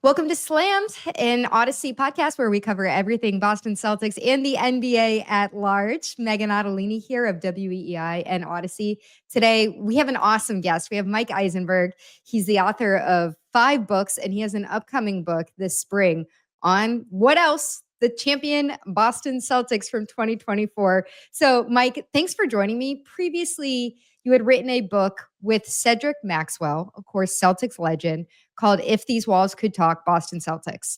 Welcome to Slammed, an Odyssey podcast where we cover everything Boston Celtics and the NBA at large. Meghan Ottolini here of WEEI and Odyssey. Today, we have an awesome guest. We have Mike Isenberg. He's the author of 5 books, and he has an upcoming book this spring on what else? The champion Boston Celtics from 2024. So, Mike, thanks for joining me. Previously, you had written a book with Cedric Maxwell, of course, Celtics legend, called If These Walls Could Talk, Boston Celtics.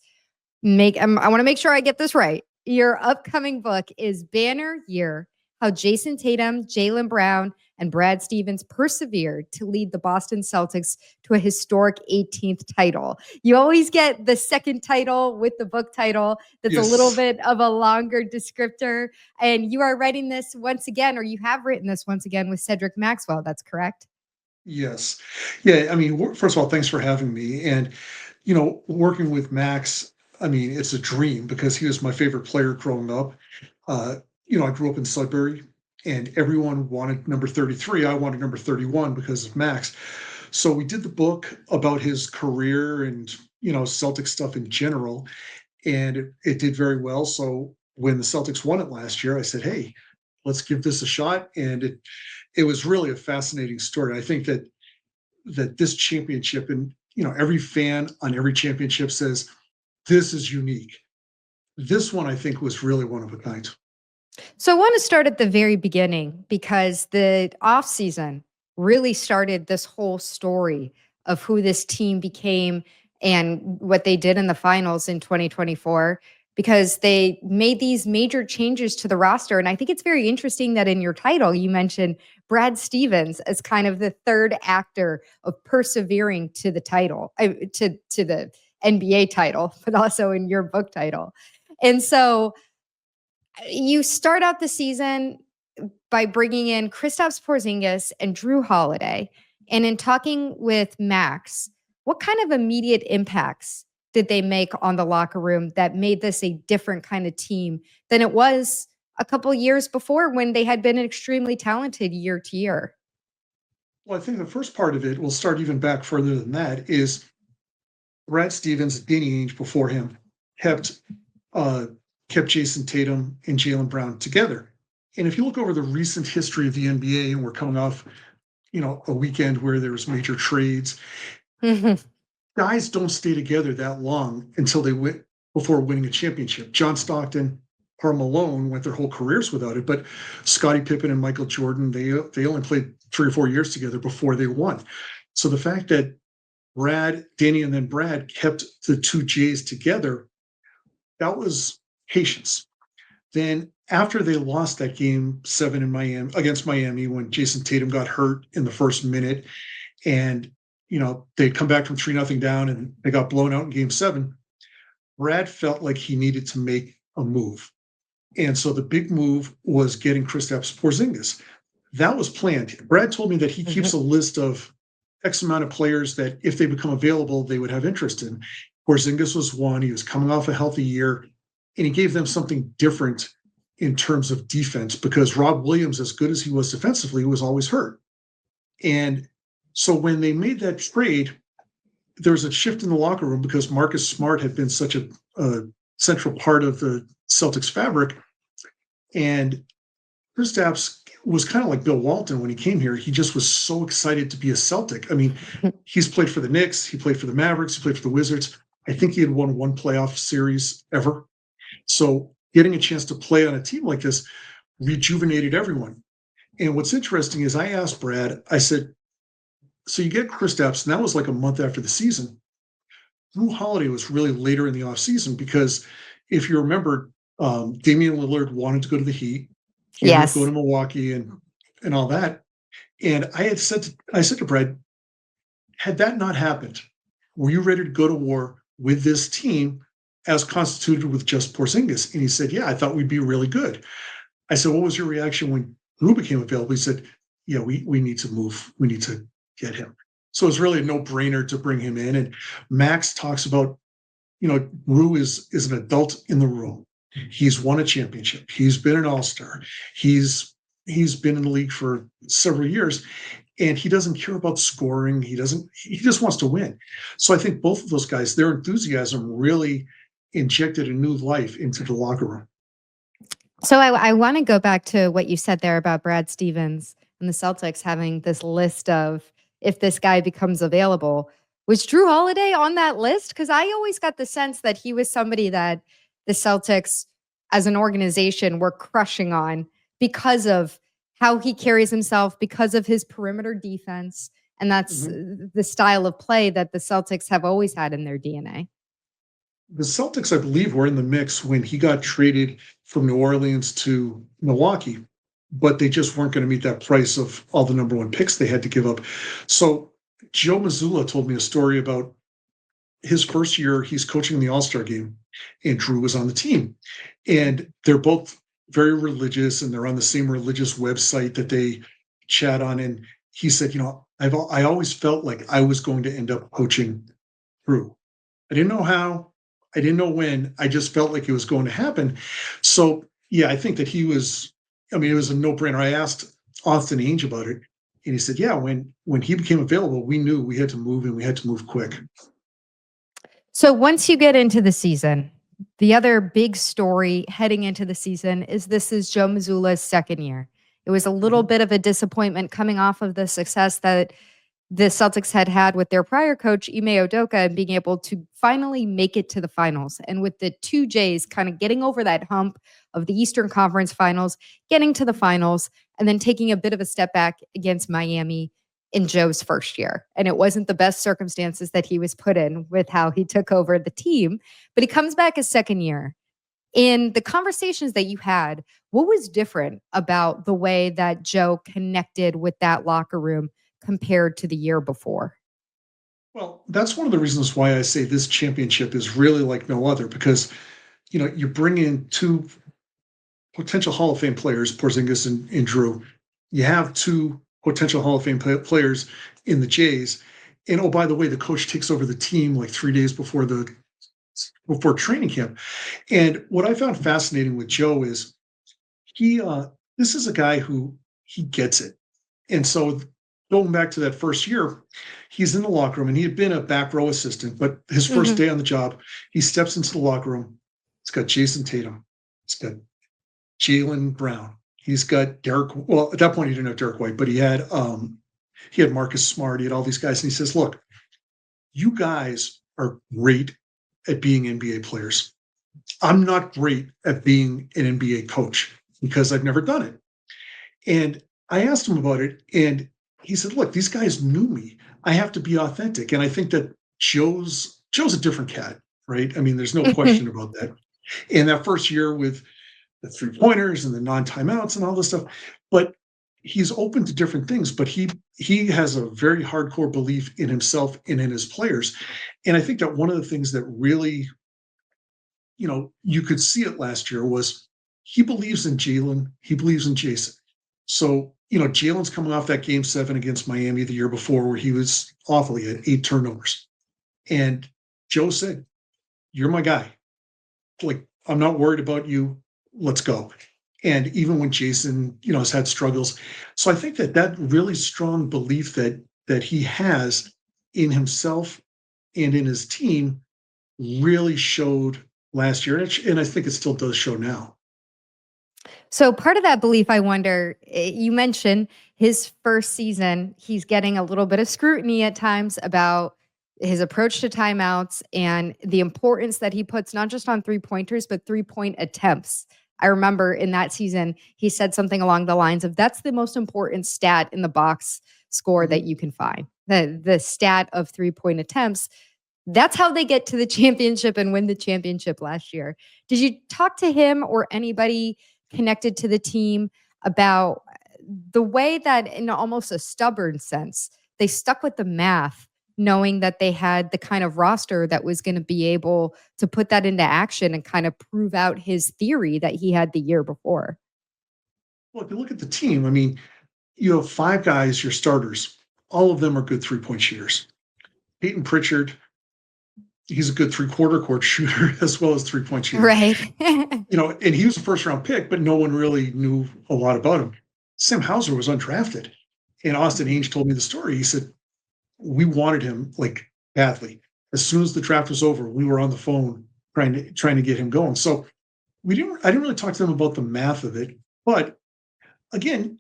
I want to make sure I get this right. Your upcoming book is Banner Year, How Jason Tatum, Jaylen Brown, and Brad Stevens persevered to lead the Boston Celtics to a historic 18th title. You always get the second title with the book title. That's yes. A little bit of a longer descriptor. And you are writing this once again, or you have written this once again with Cedric Maxwell. That's correct? Yes. Yeah. I mean, first of all, thanks for having me. And, working with Max, I mean, it's a dream because he was my favorite player growing up. I grew up in Sudbury and everyone wanted number 33. I wanted number 31 because of Max. So we did the book about his career and, Celtic stuff in general. And it did very well. So when the Celtics won it last year, I said, hey, let's give this a shot. And it was really a fascinating story. I think that this championship, and every fan on every championship says this is unique. This one, I think, was really one of a kind. So I want to start at the very beginning because the offseason really started this whole story of who this team became and what they did in the finals in 2024. Because they made these major changes to the roster. And I think it's very interesting that in your title, you mentioned Brad Stevens as kind of the third actor of persevering to the title, to the NBA title, but also in your book title. And so you start out the season by bringing in Kristaps Porzingis and Drew Holiday. And in talking with Max, what kind of immediate impacts did they make on the locker room that made this a different kind of team than it was a couple years before when they had been extremely talented year to year? Well, I think the first part of it, will start even back further than that, is Brad Stevens, Danny Ainge before him, kept Jason Tatum and Jaylen Brown together. And if you look over the recent history of the NBA, and we're coming off, a weekend where there was major trades, guys don't stay together that long until they win before winning a championship. John Stockton, Karl Malone went their whole careers without it, but Scottie Pippen and Michael Jordan, they only played 3 or 4 years together before they won. So the fact that Danny and then Brad kept the two J's together, that was patience. Then after they lost that game 7 in Miami against Miami, when Jason Tatum got hurt in the first minute, and they'd come back from 3-0 down and they got blown out in game 7, Brad felt like he needed to make a move. And so the big move was getting Kristaps Porzingis. That was planned. Brad told me that he keeps a list of X amount of players that if they become available, they would have interest in. Porzingis was one. He was coming off a healthy year, and he gave them something different in terms of defense because Rob Williams, as good as he was defensively, was always hurt. And so when they made that trade, there was a shift in the locker room because Marcus Smart had been such a central part of the Celtics fabric. And Kristaps was kind of like Bill Walton when he came here. He just was so excited to be a Celtic. I mean, he's played for the Knicks, he played for the Mavericks, he played for the Wizards. I think he had won 1 playoff series ever. So getting a chance to play on a team like this rejuvenated everyone. And what's interesting is I asked Brad, I said, so you get Kristaps, and that was like a month after the season. Drew Holiday was really later in the offseason because if you remember, Damian Lillard wanted to go to the Heat. He ended up going to Milwaukee and all that. And I said to Brad, had that not happened, were you ready to go to war with this team as constituted with just Porzingis? And he said, yeah, I thought we'd be really good. I said, what was your reaction when Drew became available? He said, yeah, we need to move. We need to get him. So it's really a no-brainer to bring him in. And Max talks about, Drew is an adult in the room. He's won a championship. He's been an all-star. He's been in the league for several years. and he doesn't care about scoring. He just wants to win. So I think both of those guys, their enthusiasm really injected a new life into the locker room. So I want to go back to what you said there about Brad Stevens and the Celtics having this list of if this guy becomes available. Was Drew Holiday on that list? Because I always got the sense that he was somebody that the Celtics as an organization were crushing on because of how he carries himself, because of his perimeter defense. And that's the style of play that the Celtics have always had in their DNA. The Celtics, I believe, were in the mix when he got traded from New Orleans to Milwaukee, but they just weren't going to meet that price of all the number one picks they had to give up. So Joe Mazzulla told me a story about his first year. He's coaching the All-Star game, and Drew was on the team. And they're both very religious, and they're on the same religious website that they chat on. And he said, I always felt like I was going to end up coaching Drew. I didn't know how. I didn't know when. I just felt like it was going to happen. So, yeah, I think that it was a no-brainer. I asked Austin Ainge about it, and he said, yeah, when he became available, we knew we had to move, and we had to move quick. So once you get into the season, the other big story heading into the season is this is Joe Mazzulla's second year. It was a little bit of a disappointment coming off of the success that the Celtics had with their prior coach, Ime Udoka, and being able to finally make it to the finals. And with the two Jays kind of getting over that hump of the Eastern Conference Finals, getting to the finals, and then taking a bit of a step back against Miami in Joe's first year. And it wasn't the best circumstances that he was put in with how he took over the team, but he comes back his second year. In the conversations that you had, what was different about the way that Joe connected with that locker room compared to the year before? Well, that's one of the reasons why I say this championship is really like no other, because you bring in two potential Hall of Fame players, Porzingis and Drew. You have two potential Hall of Fame players in the Jays, and oh, by the way, the coach takes over the team like 3 days before training camp. And what I found fascinating with Joe is this is a guy who he gets it, and so going back to that first year, he's in the locker room, and he had been a back row assistant, but his first day on the job, he steps into the locker room. It's got Jason Tatum. It's got Jaylen Brown. He's got Derek. Well, at that point, he didn't have Derek White, but he had Marcus Smart. He had all these guys, and he says, "Look, you guys are great at being NBA players. I'm not great at being an NBA coach because I've never done it." And I asked him about it, and he said, "Look, these guys knew me. I have to be authentic." And I think that Joe's a different cat, right? I mean, there's no question about that. And that first year with the 3-pointers and the non-timeouts and all this stuff, but he's open to different things. But he has a very hardcore belief in himself and in his players. And I think that one of the things that really, you could see it last year was he believes in Jaylen. He believes in Jason. So, Jaylen's coming off that game 7 against Miami the year before where he was awful. He had 8 turnovers. And Joe said, "You're my guy. Like, I'm not worried about you. Let's go." And even when Jason, has had struggles. So I think that really strong belief that he has in himself and in his team really showed last year. And I think it still does show now. So part of that belief, I wonder, you mentioned his first season, he's getting a little bit of scrutiny at times about his approach to timeouts and the importance that he puts not just on 3-pointers, but 3-point attempts. I remember in that season, he said something along the lines of, that's the most important stat in the box score that you can find. The stat of 3-point attempts. That's how they get to the championship and win the championship last year. Did you talk to him or anybody connected to the team about the way that, in almost a stubborn sense, they stuck with the math, knowing that they had the kind of roster that was going to be able to put that into action and kind of prove out his theory that he had the year before? Well, if you look at the team, I mean, you have 5 guys, your starters. All of them are good 3-point shooters. Peyton Pritchard, he's a good 3/4 court shooter as well as 3-point shooter. Right. And he was a first-round pick, but no one really knew a lot about him. Sam Hauser was undrafted, And Austin Ainge told me the story. He said, we wanted him like badly. As soon as the draft was over, we were on the phone trying to get him going. So I didn't really talk to them about the math of it. But again,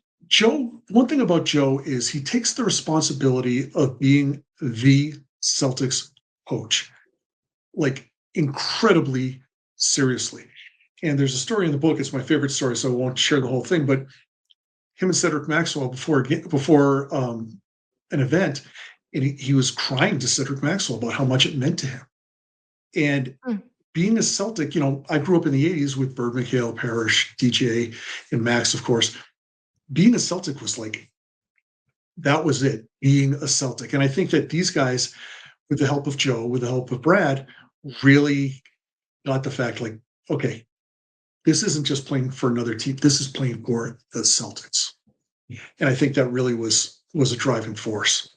one thing about Joe is he takes the responsibility of being the Celtics coach, like incredibly seriously. And there's a story in the book. It's my favorite story, so I won't share the whole thing. But him and Cedric Maxwell before an event, and he was crying to Cedric Maxwell about how much it meant to him. And being a Celtic, I grew up in the 80s with Bird, McHale, Parrish, DJ, and Max, of course. Being a Celtic was like, that was it, being a Celtic. And I think that these guys, with the help of Joe, with the help of Brad, really got the fact like, okay, this isn't just playing for another team. This is playing for the Celtics. And I think that really was a driving force.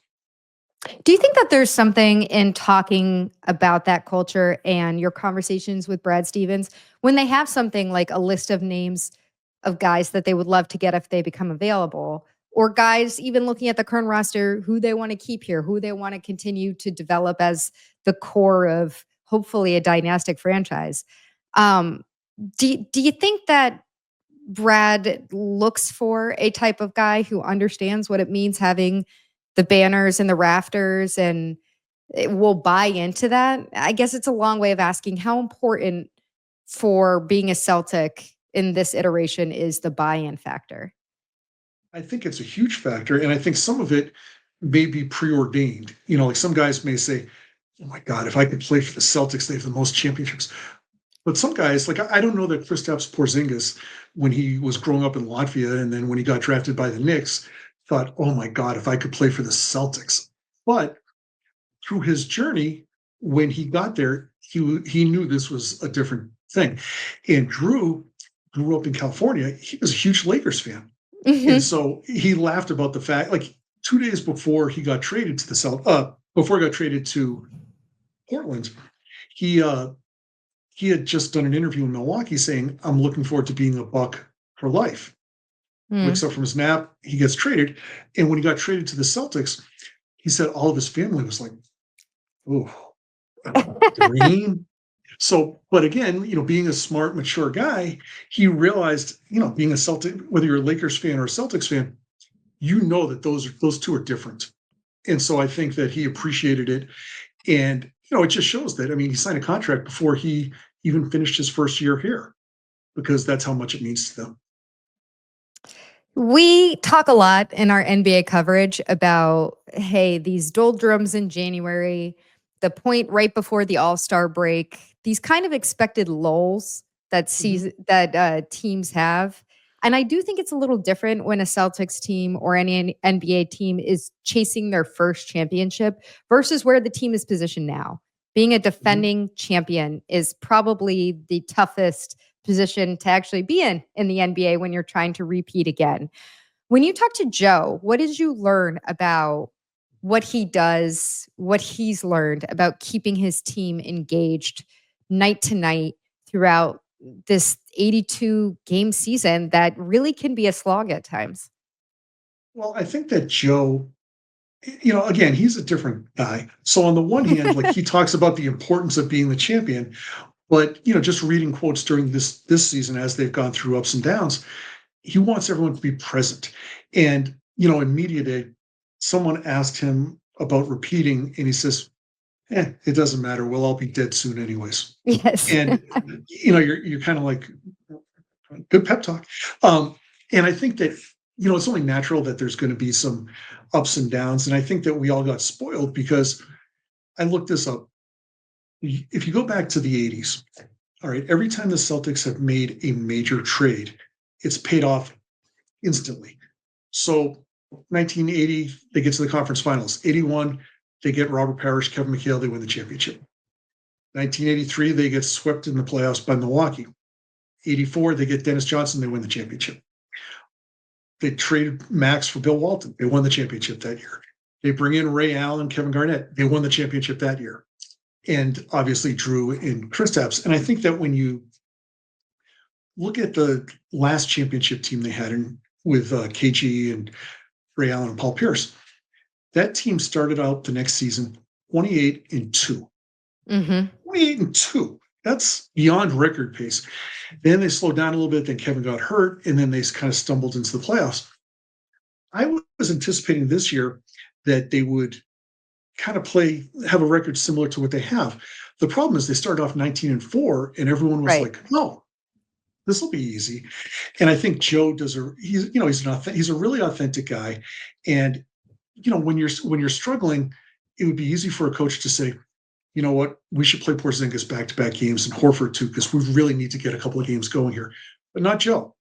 Do you think that there's something in talking about that culture and your conversations with Brad Stevens when they have something like a list of names of guys that they would love to get if they become available, or guys even looking at the current roster, who they want to keep here, who they want to continue to develop as the core of hopefully a dynastic franchise? Do you think that Brad looks for a type of guy who understands what it means having the banners and the rafters and it will buy into that? I guess it's a long way of asking how important for being a Celtic in this iteration is the buy-in factor. I think it's a huge factor. And I think some of it may be preordained. Like some guys may say, oh my God, if I could play for the Celtics, they have the most championships. But some guys, like I don't know that Kristaps Porzingis, when he was growing up in Latvia and then when he got drafted by the Knicks, thought, oh my God, if I could play for the Celtics. But through his journey, when he got there, he knew this was a different thing. And Drew grew up in California. He was a huge Lakers fan. And so he laughed about the fact, like 2 days before he got traded to before he got traded to Portland, he had just done an interview in Milwaukee saying, I'm looking forward to being a Buck for life. Wakes up from his nap, he gets traded. And when he got traded to the Celtics, he said all of his family was like, oh, dream. So, but again, being a smart, mature guy, he realized, being a Celtic, whether you're a Lakers fan or a Celtics fan, that those two are different. And so I think that he appreciated it. And, it just shows that, he signed a contract before he even finished his first year here, because that's how much it means to them. We talk a lot in our NBA coverage about, hey, these doldrums in January, the point right before the All-Star break, these kind of expected lulls that teams have. And I do think it's a little different when a Celtics team or any NBA team is chasing their first championship versus where the team is positioned now. Being a defending champion is probably the toughest position to actually be in the NBA when you're trying to repeat again. When you talk to Joe, what did you learn about what he does, what he's learned about keeping his team engaged night to night throughout this 82 game season that really can be a slog at times? Well, I think that Joe, again, he's a different guy. So on the one hand, like he talks about the importance of being the champion, but just reading quotes during this season as they've gone through ups and downs, he wants everyone to be present. And in media day, someone asked him about repeating, and he says, it doesn't matter. We'll all be dead soon anyways. Yes. And you're kind of like, good pep talk. And I think that it's only natural that there's going to be some ups and downs. And I think that we all got spoiled because I looked this up. If you go back to the 80s, all right, every time the Celtics have made a major trade, it's paid off instantly. So 1980, they get to the conference finals. 81, they get Robert Parrish, Kevin McHale, they win the championship. 1983, they get swept in the playoffs by Milwaukee. 84, they get Dennis Johnson, they win the championship. They traded Max for Bill Walton. They won the championship that year. They bring in Ray Allen, Kevin Garnett. They won the championship that year. And obviously Drew and Kristaps. And I think that when you look at the last championship team they had with KG and Ray Allen and Paul Pierce. That team started out the next season 28-2. Mm-hmm. 28-2. That's beyond record pace. Then they slowed down a little bit. Then Kevin got hurt, and then they kind of stumbled into the playoffs. I was anticipating this year that they would kind of have a record similar to what they have. The problem is they started off 19-4, and everyone was Right. like, "No, this will be easy." And I think Joe he's a really authentic guy, and when you're struggling, it would be easy for a coach to say, you know what, we should play Porzingis back-to-back games and Horford too, because we really need to get a couple of games going here. But not Joe.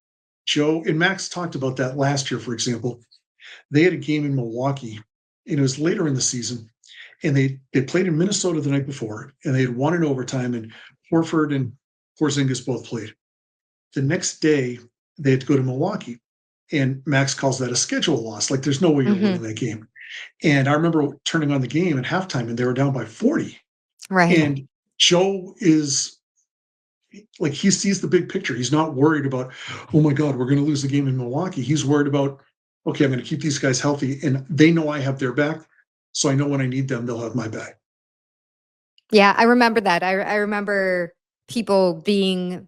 Joe and Max talked about that last year, for example. They had a game in Milwaukee, and it was later in the season, and they played in Minnesota the night before, and they had won in overtime, and Horford and Porzingis both played. The next day, they had to go to Milwaukee, and Max calls that a schedule loss. Like, there's no way you're winning that game. And I remember turning on the game at halftime, and they were down by 40. Right. And Joe is like, he sees the big picture. He's not worried about, oh my God, we're going to lose the game in Milwaukee. He's worried about, okay, I'm going to keep these guys healthy, and they know I have their back. So I know when I need them, they'll have my back. Yeah, I remember that. I remember people being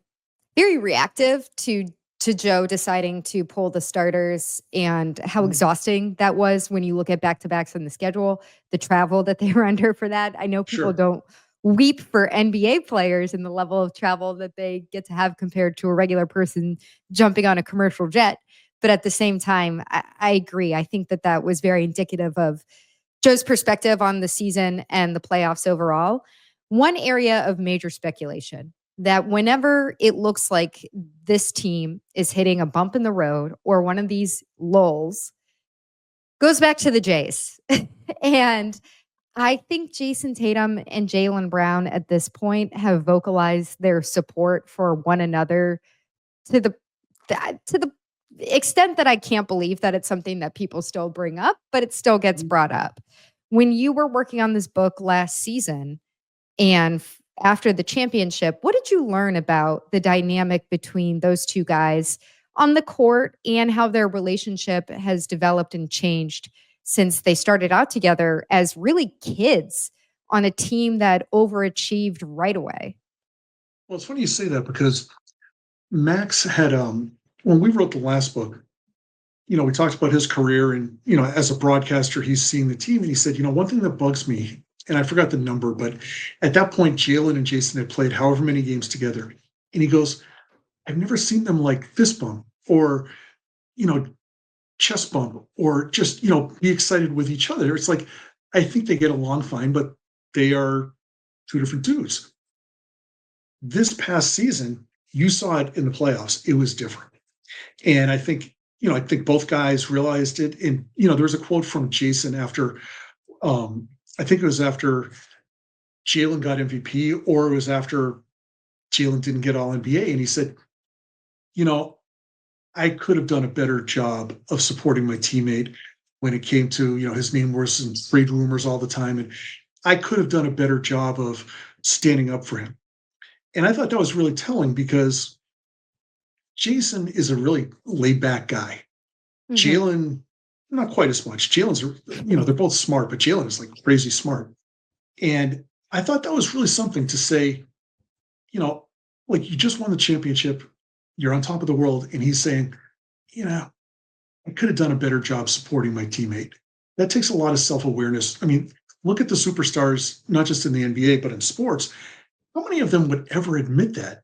very reactive to Joe deciding to pull the starters and how exhausting that was when you look at back-to-backs on the schedule, the travel that they were under for that. I know people don't weep for NBA players and the level of travel that they get to have compared to a regular person jumping on a commercial jet. But at the same time, I agree. I think that was very indicative of Joe's perspective on the season and the playoffs overall. One area of major speculation that whenever it looks like this team is hitting a bump in the road or one of these lulls, goes back to the Jays. And I think Jason Tatum and Jaylen Brown at this point have vocalized their support for one another to the extent that I can't believe that it's something that people still bring up, but it still gets brought up. When you were working on this book last season and after the championship, what did you learn about the dynamic between those two guys on the court and how their relationship has developed and changed since they started out together as really kids on a team that overachieved right away? Well, it's funny you say that, because Max had, when we wrote the last book, we talked about his career, and, as a broadcaster, he's seeing the team, and he said, one thing that bugs me, and I forgot the number, but at that point, Jaylen and Jason had played however many games together. And he goes, I've never seen them like fist bump or, chest bump or just, be excited with each other. It's like, I think they get along fine, but they are two different dudes. This past season, you saw it in the playoffs. It was different. And I think both guys realized it. And, there was a quote from Jason after, I think it was after Jaylen got MVP, or it was after Jaylen didn't get all NBA. And he said, I could have done a better job of supporting my teammate when it came to, his name was in trade rumors all the time. And I could have done a better job of standing up for him. And I thought that was really telling, because Jason is a really laid back guy. Jaylen, not quite as much. Jaylen's, they're both smart, but Jaylen is like crazy smart. And I thought that was really something to say, like, you just won the championship, you're on top of the world. And he's saying, I could have done a better job supporting my teammate. That takes a lot of self-awareness. I mean, look at the superstars, not just in the NBA, but in sports. How many of them would ever admit that?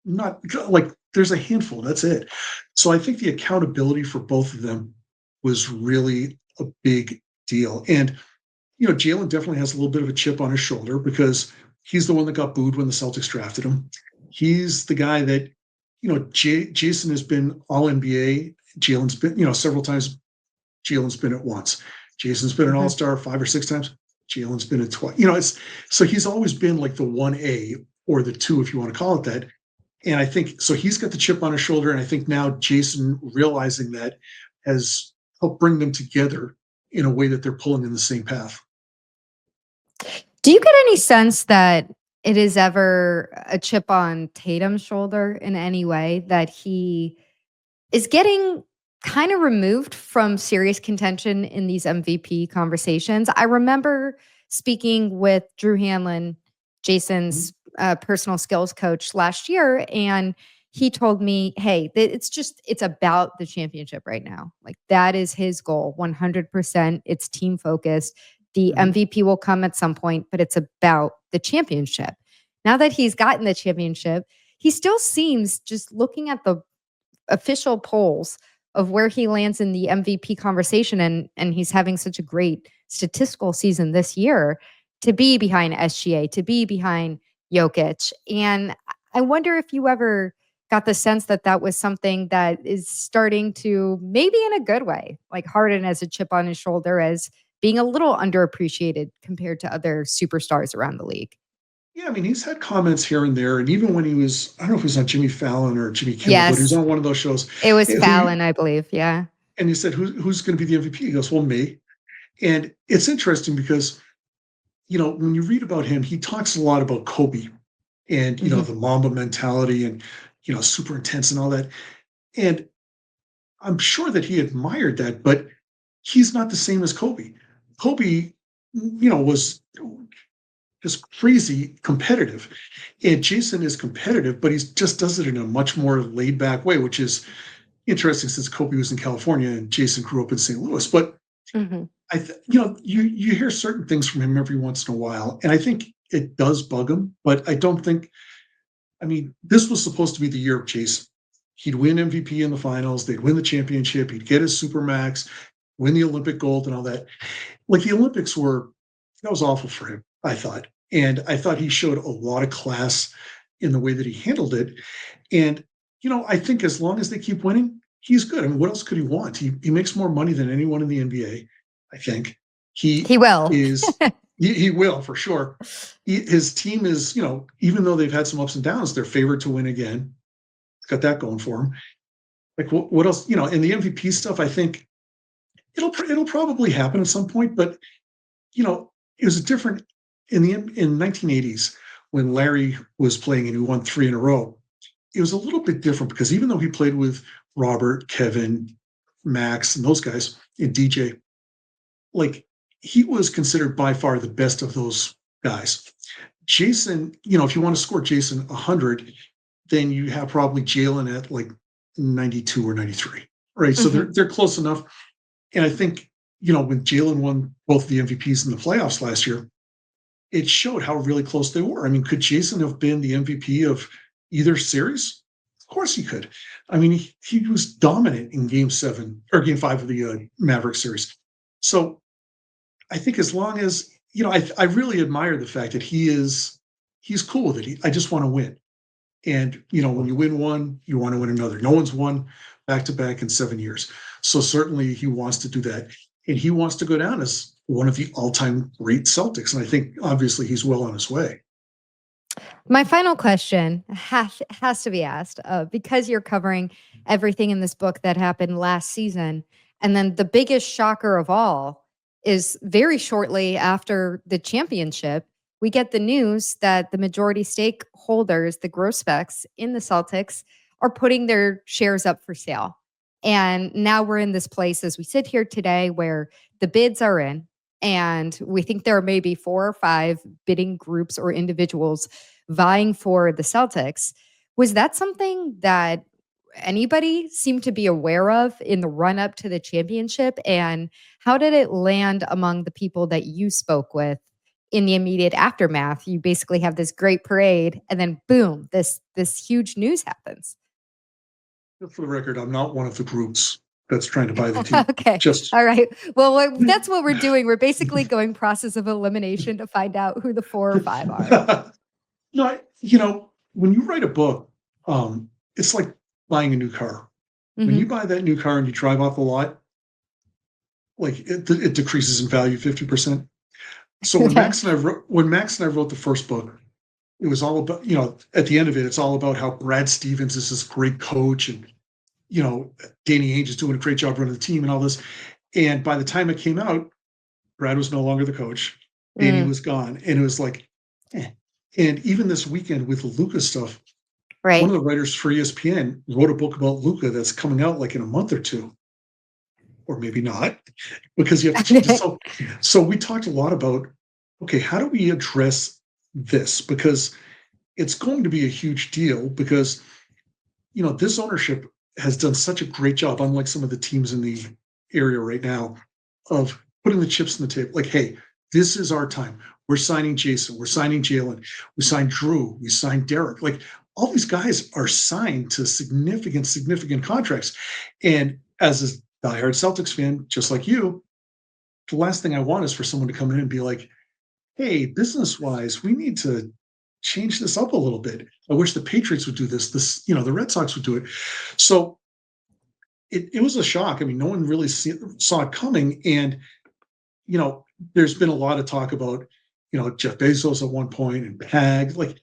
Not like, there's a handful. That's it. So I think the accountability for both of them was really a big deal. And, Jaylen definitely has a little bit of a chip on his shoulder, because he's the one that got booed when the Celtics drafted him. He's the guy that, Jason has been all NBA. Jaylen's been, several times. Jaylen's been it once. Jason's been an all-star 5 or 6 times. Jaylen's been it twice. So he's always been like the 1A or the 2, if you want to call it that. And I think, so he's got the chip on his shoulder. And I think now Jason realizing that has helped bring them together in a way that they're pulling in the same path. Do you get any sense that it is ever a chip on Tatum's shoulder in any way, that he is getting kind of removed from serious contention in these MVP conversations. I remember speaking with Drew Hanlon, Mhm. Jason's personal skills coach last year, and he told me, "Hey, it's about the championship right now. Like that is his goal, 100%. It's team focused. The Mhm. MVP will come at some point, but it's about the championship." Now that he's gotten the championship, he still seems, just looking at the official polls of where he lands in the MVP conversation, and he's having such a great statistical season this year, to be behind SGA, to be behind Jokic. And I wonder if you ever got the sense that that was something that is starting to, maybe in a good way, like Harden as a chip on his shoulder, as being a little underappreciated compared to other superstars around the league. Yeah, I mean, he's had comments here and there, and even when he was, I don't know if he was on Jimmy Fallon or Jimmy Kimmel, but he was Yes, on one of those shows. it was Who Fallon, I believe. Yeah. and he said, "Who's going to be the MVP?" He goes, "Well, me." And it's interesting because when you read about him, he talks a lot about Kobe and Mhm. the Mamba mentality and super intense and all that. And I'm sure that he admired that, but he's not the same as Kobe. Kobe, was just crazy competitive. And Jason is competitive, but he just does it in a much more laid back way, which is interesting since Kobe was in California and Jason grew up in St. Louis. But Mhm. you hear certain things from him every once in a while, and I think it does bug him. But I don't think. I mean, this was supposed to be the year of Jason. He'd win MVP in the finals. They'd win the championship. He'd get his supermax, win the Olympic gold, and all that. Like the Olympics were, that was awful for him, I thought. And I thought he showed a lot of class in the way that he handled it. And, I think as long as they keep winning, he's good. I mean, what else could he want? He makes more money than anyone in the NBA, I think. He He will. is, he will for sure. His team is, even though they've had some ups and downs, they're favored to win again. Got that going for him. Like what else? In the MVP stuff, I think it'll probably happen at some point, but it was a different in 1980s when Larry was playing and he won three in a row. It was a little bit different because even though he played with Robert, Kevin, Max, and those guys, and DJ, like he was considered by far the best of those guys. Jason, if you want to score Jason 100, then you have probably Jalen at like 92 or 93, right? So they're Mhm. they're close enough. And I think when Jalen won both the MVPs in the playoffs last year, it showed how really close they were. I mean, could Jason have been the MVP of either series? Of course he could. I mean, he was dominant in game 7 or game 5 of the Maverick series. So I think as long as, I really admire the fact that he's cool with it. I just want to win. And, when you win one, you want to win another. No one's won back to back in 7 years. So certainly he wants to do that. And he wants to go down as one of the all time great Celtics. And I think obviously he's well on his way. My final question has to be asked, because you're covering everything in this book that happened last season, and then the biggest shocker of all is very shortly after the championship, we get the news that the majority stakeholders, the growth specs in the Celtics, are putting their shares up for sale. And now we're in this place as we sit here today where the bids are in, and we think there are maybe 4 or 5 bidding groups or individuals vying for the Celtics. Was that something that anybody seemed to be aware of in the run up to the championship? And how did it land among the people that you spoke with in the immediate aftermath? You basically have this great parade, and then boom, this huge news happens. For the record, I'm not one of the groups that's trying to buy the team. Okay. Just All right. Well, that's what we're doing. We're basically going process of elimination to find out who the 4 or 5 are. no, when you write a book, it's like buying a new car. When you Mhm. buy that new car and you drive off the lot, like it decreases in value 50%. So when Max and I wrote the first book, it was all about, at the end of it, it's all about how Brad Stevens is this great coach and, Danny Ainge is doing a great job running the team and all this. And by the time it came out, Brad was no longer the coach. Danny Mm, was gone. And it was like, eh. And even this weekend with the Luca stuff, one right. of the writers for ESPN wrote a book about Luca that's coming out like in a month or two. or maybe not, because you have to change it. So we talked a lot about, okay, how do we address this? Because it's going to be a huge deal because, this ownership has done such a great job, unlike some of the teams in the area right now, of putting the chips on the table. Like, hey, this is our time. We're signing Jason. We're signing Jalen. We signed Drew. We signed Derek. Like, all these guys are signed to significant contracts. And as a diehard Celtics fan, just like you, the last thing I want is for someone to come in and be like, hey, business wise, we need to change this up a little bit. I wish the Patriots would do this. The Red Sox would do it. So it was a shock. I mean, no one really saw it coming. And, there's been a lot of talk about, Jeff Bezos at one point and PAG. Like,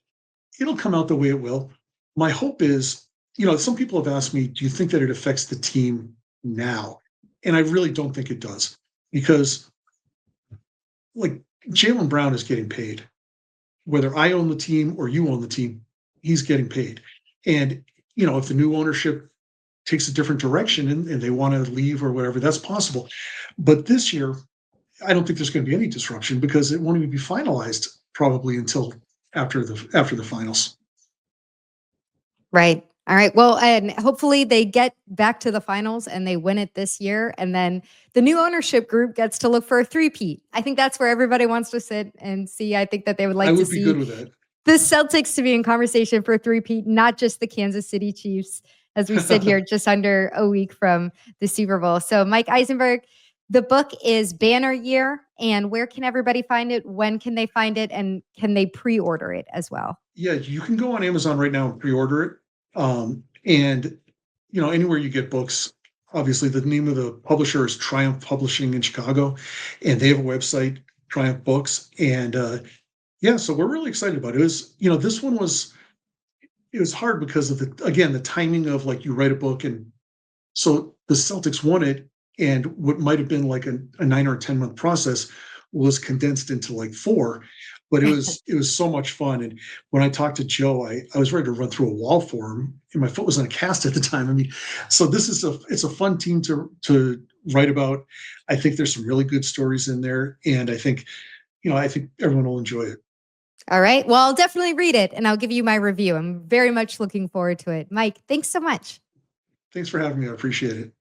it'll come out the way it will. My hope is, some people have asked me, do you think that it affects the team now? And I really don't think it does, because like Jalen Brown is getting paid. Whether I own the team or you own the team, he's getting paid. And, if the new ownership takes a different direction and they want to leave or whatever, that's possible. But this year, I don't think there's going to be any disruption because it won't even be finalized probably until after the finals. Right. All right. Well, and hopefully they get back to the finals and they win it this year. And then the new ownership group gets to look for a three-peat. I think that's where everybody wants to sit and see. I think that they would like to see good with that. The Celtics to be in conversation for a three-peat, not just the Kansas City Chiefs, as we sit here just under a week from the Super Bowl. So, Mike Isenberg, the book is Banner Year. And where can everybody find it? When can they find it? And can they pre-order it as well? Yeah, you can go on Amazon right now and pre-order it. And anywhere you get books, obviously the name of the publisher is Triumph Publishing in Chicago, and they have a website, Triumph Books. And so we're really excited about it. It was, this one was, it was hard because of the timing of, like, you write a book, and so the Celtics won it, and what might have been like a 9 or 10 month process was condensed into like 4. But it was so much fun. And when I talked to Joe, I was ready to run through a wall for him, and my foot was in a cast at the time. I mean, so it's a fun team to write about. I think there's some really good stories in there, and I think everyone will enjoy it. All right. Well, I'll definitely read it and I'll give you my review. I'm very much looking forward to it. Mike, thanks so much. Thanks for having me. I appreciate it.